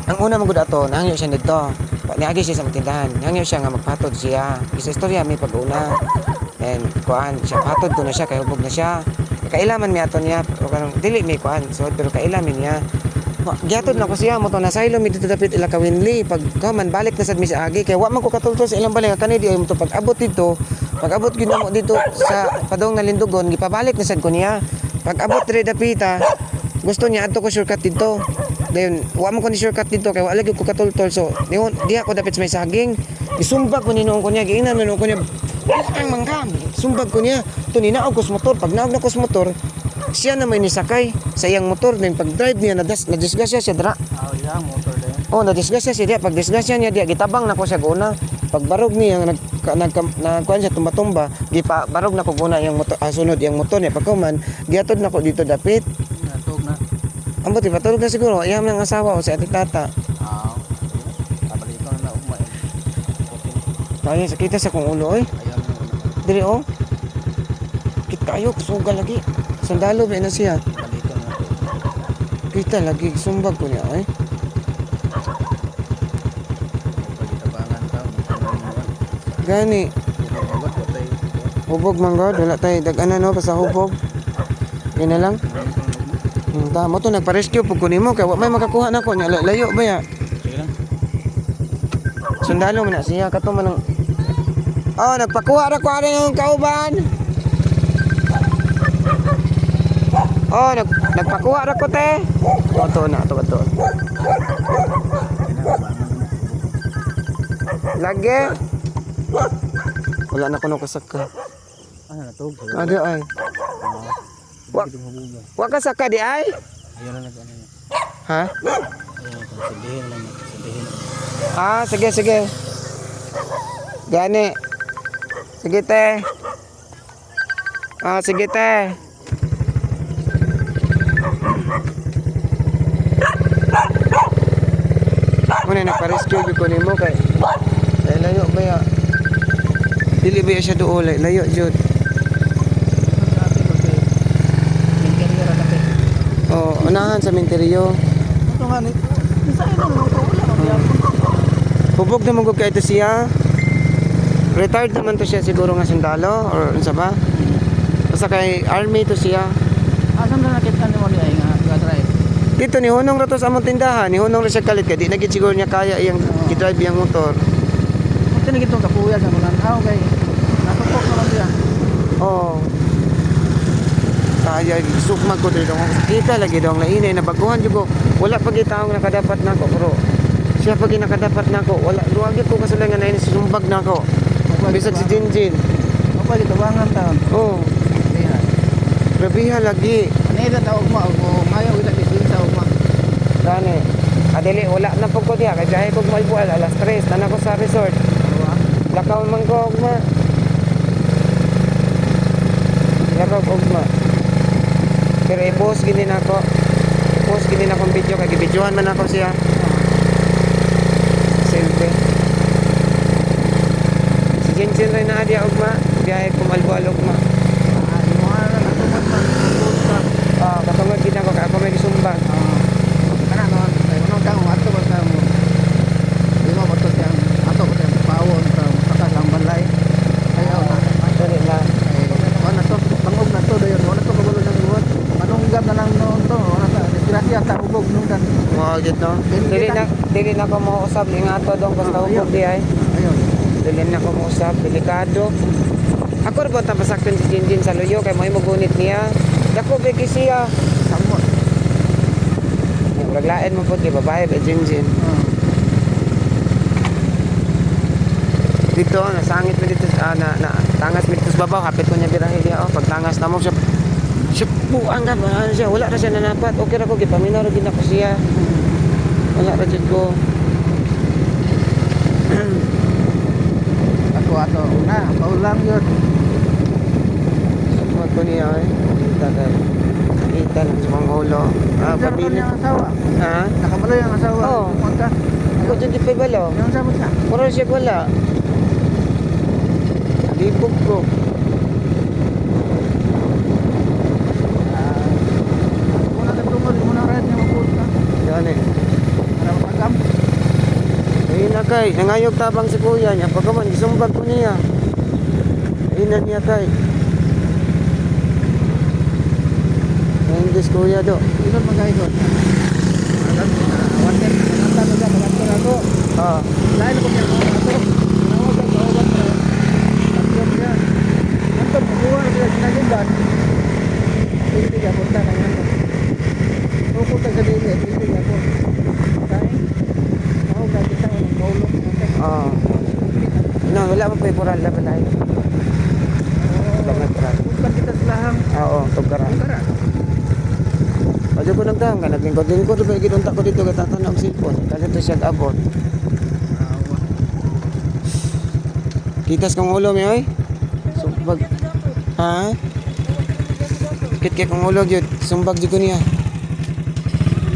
Ang una mong ato, nahangyo siya dito. Niagi siya sa tindahan. Nahangyo siya nga magpatod siya. Isa istorya may pag-una. And kuan siya patod ko na siya kay hubog na siya. Kailaman mi ato niya pero kanang dili may kuan. So pero kailaman niya. Giatod na ko siya mo to nasaylo mi dito dapit ila kawinli. Pag man balik na sad mi sa agi kay wa man ko katultol sa ilang balay kani di mo to pag abot dito. Pag abot gyud mo dito sa padong na Lindugon gipabalik na sad ko niya. Pag abot diri dapita gusto niya adto ko shortcut dito. Then, wa mo ko ni shortcut dito kay wala gyud ko katultol. So, diha ko dapat sa may saging. Isumbag ko ni noong ko niya, giingnan mo noong ko niya. Ang manggam. Sumbag ko niya. To ni naog ko sa motor. Pag naog na ko sa motor, siya na may nisakay sa iyang motor. Then pag drive niya nadisgasya siya dira. Yang motor din. Oh, nadisgasya siya diha. Pag disgasya niya diha gitabang na ko siya guna. Pag barog niya nagkuan siya tumba-tumba, barog na ko guna yang motor, sunod yang motor niya pagkuman, giatod na ko dito dapit. Natog na. Ambot iba tulog na siguro. Iyam ng asawa o si ate tata. Abalik ko na ugma. Kaya sakita sa kong ulo oy. Ayam. Diri oh. Kit kayo sugal lagi. Sandalo ba na siya? Balik ko na. Kita lagi sumbag ko niya oy. Pagitabangan ta. Gani. Abot ko tay. Hubog man god wala tay dag-ana no basta hubog. Kina lang. Mo to nagpa-rescue pug kunin mo kay wa may makakuha nako nya layo ba ya? Sige lang. Sundalo man na siya kato man ang oh nagpakuha ra ko ani yung kauban. Oh nagpakuha ra ko te. Oh to na to. Lagi. Wala na kuno kasaka. Ano natog? Adi ay. Wa ka saka di ay? Ayun lang ano. Ha? Ayun sabihin lang sabihin. Ah, sige. Gani. Sige te. Ah, sige te. Muna nagpa-rescue ko nimo kay layo ba ya? Dili ba siya doon layo jud. Oh, unahan sa menteryo. Ito nga ni. Sa ino mo ko wala Hubog na magug kay ito siya. Retired naman to siya siguro nga sundalo or unsa ba? Basta kay army to siya. Asan na nakita ni mo ni ay nga drive? Dito ni Hunong ra to sa among tindahan, ni Hunong ra siya kalit kay di na gid siguro niya kaya iyang i-drive iyang motor. Ito ni gitong kapuya sa mga tao kay natupok naman siya. Oh. Kaya sukmag ko dito kita lagi daw ang lainay na baguhan jud ko. Wala pa gid taong nakadapat nako bro. Siya pag nakadapat nako, wala duwag ko kasulay nga nain sumbag nako. Bisag si Jinjin. Apa gitabangan taon? Oh, Iya. grabiha lagi. Anila ta ugma o mayo ila bisin sa ugma. Gani. Adili wala na pud ko diha kay gahe ko malbual alas 3 na ko sa resort. Lakaw man ko ugma. Lakaw ugma. Pero i-post gini nako. I-post gini na akong video kay gibidyohan man ako siya. Selfie. Si Jinjin rin na adi ugma. Biyahe ko malbual ugma. Ah, katungod gid ako kay ako may gisumba. Kana no, ay uno kang ato ba sa mo. Di mo ba to yang ato ba sa pawon sa saka sa balay. Ayaw na. Dili na. Wala to pangog na to dayon. Wala to kabulo ng buwan. Anong gab na lang noon to. Wala ta. Disgrasya ta ubog nung dan. Mo gid no. Dili na ko mo usab nga ato dong basta hubog di ay. Ayun. Dili na ko mo usab delikado. Ako ra ba ta pasaktan si Jinjin sa luyo kay mo gunit niya. Dako bigi siya. Samot. Naglain mo po kay babae ba Jinjin. Dito nasangit mo dito na tangas mo dito sa babaw hapit ko niya birahe diha oh pag tangas na mo siya buang ka ba siya wala ra siya nanapat okay ra ko gipaminaw ra gid ako siya wala ra jud ko Ato na paulang yun. sumot ko niya ay kita lang sa mga ulo pabili Ang asawa. ha Nakamalo yung asawa. Oo. Punta. ako dyan di pa balo Yung sabi siya. puro siya wala libog ko Muna nagtungod, muna rin yung mapunta. gani Ayun na kay, nangayog tabang si kuya niya. Pagkaman, gisumbag ko niya. Ayun na niya kay. Nangingis kuya do. Ilan mga idol? Alam mo na, water, nagkanta ko dyan, nagkanta ako. Ah, Lain ako niya, mga ato. Tinawag ang kaawat na. Tatlong niya. Nandun, mabuha na sila sinagindan. Hindi niya punta na yan. Pupunta sa dili, hindi niya po. Kain, tawag na kita, walang maulog. ah. No, wala mo pa yung pural laban ay. Wala may pural. Bukan kita silahang. Oo, tugkara. Tugkara. Pwede ko nagdahang ka, naglingkod-lingkod ba ginunta ko dito katatan ang cellphone. Kasi ito siya abot. Kitas kong ulo mi oy. Sumbag. Ha? Kit kay kong ulo gyud, sumbag jud ko niya.